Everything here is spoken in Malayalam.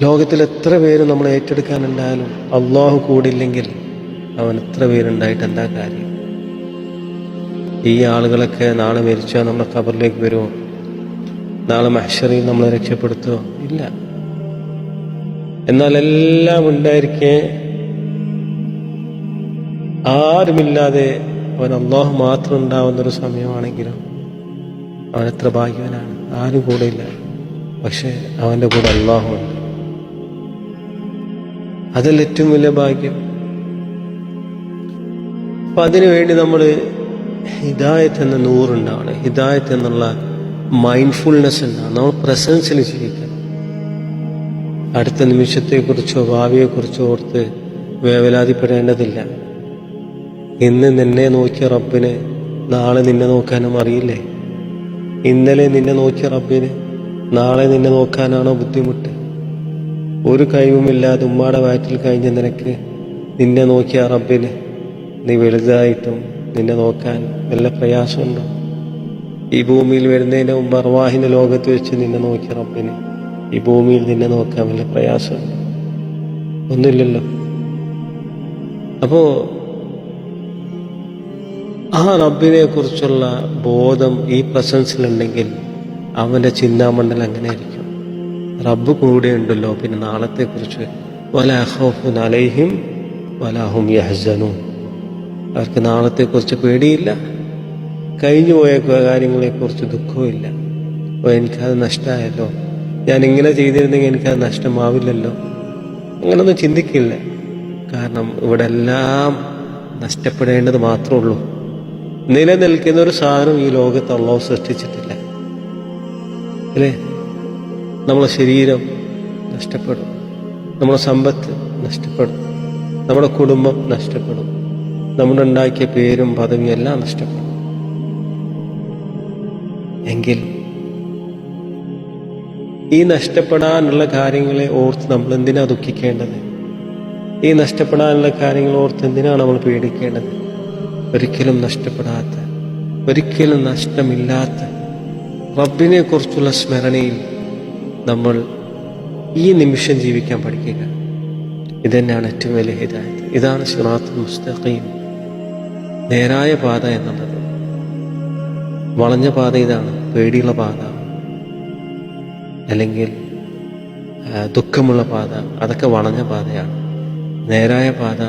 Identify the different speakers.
Speaker 1: ലോകത്തിൽ എത്ര പേര് നമ്മൾ ഏറ്റെടുക്കാനുണ്ടായാലും അള്ളാഹു കൂടില്ലെങ്കിൽ അവൻ എത്ര പേരുണ്ടായിട്ട് എന്താ കാര്യം? ഈ ആളുകളൊക്കെ നാളെ മരിച്ചാൽ നമ്മുടെ ഖബറിലേക്ക് വരുമോ? നാളെ മഹ്ശറിൽ നമ്മളെ രക്ഷപ്പെടുത്തുമോ? ഇല്ല. എന്നാൽ എല്ലാം ഉണ്ടായിരിക്കെ ആരുമില്ലാതെ അവൻ അള്ളാഹു മാത്രം ഉണ്ടാവുന്നൊരു സമയമാണെങ്കിലും അവൻ എത്ര ഭാഗ്യവാനാണ്. ആരും കൂടെ ഇല്ല, പക്ഷെ അവൻ്റെ കൂടെ അള്ളാഹു ഉണ്ട്. അതല്ല ഏറ്റവും വലിയ ഭാഗ്യം. അപ്പൊ അതിനുവേണ്ടി നമ്മൾ ഹിദായത്ത് എന്ന നൂറുണ്ടാവണം. ഹിദായത്ത് എന്നുള്ള മൈൻഡ്ഫുൾനെസ് ഉണ്ടാവണം. നമ്മൾ പ്രസൻസിൽ ജീവിക്കണം. അടുത്ത നിമിഷത്തെക്കുറിച്ചോ ഭാവിയെക്കുറിച്ചോ ഓർത്ത് വേവലാതിപ്പെടേണ്ടതില്ല. ഇന്ന് നിന്നെ നോക്കിയ റബ്ബിന് നാളെ നിന്നെ നോക്കാനും അറിയില്ലേ? ഇന്നലെ നിന്നെ നോക്കിയ റബ്ബിന് നാളെ നിന്നെ നോക്കാനാണോ ബുദ്ധിമുട്ട്? ഒരു കഴിവുമില്ലാതെ ഉമ്മാടെ വയറ്റിൽ കഴിഞ്ഞ നിനക്ക് നിന്നെ നോക്കിയ റബ്ബിന് നീ വലുതായിട്ടും നിന്നെ നോക്കാൻ വല്ല പ്രയാസമുണ്ടോ? ഈ ഭൂമിയിൽ വരുന്നതിന് മുമ്പ് അർവാഹിന്റെ ലോകത്ത് വെച്ച് നിന്നെ നോക്കിയ റബ്ബിന് ഈ ഭൂമിയിൽ നിന്നെ നോക്കാൻ വല്ല പ്രയാസമുണ്ടോ? ഒന്നുമില്ലല്ലോ. അപ്പോ ആ റബ്ബിനെ കുറിച്ചുള്ള ബോധം ഈ പ്രസൻസിലുണ്ടെങ്കിൽ അവന്റെ ചിന്താമണ്ഡലം എങ്ങനെയായിരിക്കും? റബ്ബ് കൂടെ ഉണ്ടല്ലോ, പിന്നെ നാളത്തെ കുറിച്ച് വലാ ഖൗഫുൻ അലൈഹിം വലാ ഹും യഹ്സനൂൻ. അവർക്ക് നാളത്തെക്കുറിച്ച് പേടിയില്ല, കഴിഞ്ഞു പോയ കാര്യങ്ങളെക്കുറിച്ച് ദുഃഖവും ഇല്ല. അപ്പോൾ എനിക്കത് നഷ്ടമായല്ലോ, ഞാൻ ഇങ്ങനെ ചെയ്തിരുന്നെങ്കിൽ എനിക്കത് നഷ്ടമാവില്ലല്ലോ, അങ്ങനൊന്നും ചിന്തിക്കില്ല. കാരണം ഇവിടെ എല്ലാം നഷ്ടപ്പെടേണ്ടത് മാത്രമേ ഉള്ളൂ. നിലനിൽക്കുന്ന ഒരു സാധനം ഈ ലോകത്ത് അല്ലാഹു സൃഷ്ടിച്ചിട്ടില്ല, അല്ലേ? നമ്മളെ ശരീരം നഷ്ടപ്പെടും, നമ്മുടെ സമ്പത്ത് നഷ്ടപ്പെടും, നമ്മുടെ കുടുംബം നഷ്ടപ്പെടും, നമ്മുടെ ഉണ്ടാക്കിയ പേരും പദവിയും എല്ലാം നഷ്ടപ്പെടും. എങ്കിൽ ഈ നഷ്ടപ്പെടാനുള്ള കാര്യങ്ങളെ ഓർത്ത് നമ്മൾ എന്തിനാ ദുഃഖിക്കേണ്ടത്? ഈ നഷ്ടപ്പെടാനുള്ള കാര്യങ്ങൾ ഓർത്ത് എന്തിനാണ് നമ്മൾ പേടിക്കേണ്ടത്? ഒരിക്കലും നഷ്ടപ്പെടാത്ത, ഒരിക്കലും നഷ്ടമില്ലാത്ത റബ്ബിനെ കുറിച്ചുള്ള സ്മരണയിൽ നമ്മൾ ഈ നിമിഷം ജീവിക്കാൻ പഠിക്കുക. ഇതന്നെയാണ് ഏറ്റവും വലിയ ഹിദായത്ത്. ഇതാണ് സിറാത്തുൽ മുസ്തഖീം, നേരായ പാത എന്നുള്ളത്. വളഞ്ഞ പാത ഇതാണ്, പേടിയുള്ള പാത, അല്ലെങ്കിൽ ദുഃഖമുള്ള പാത, അതൊക്കെ വളഞ്ഞ പാതയാണ്. നേരായ പാത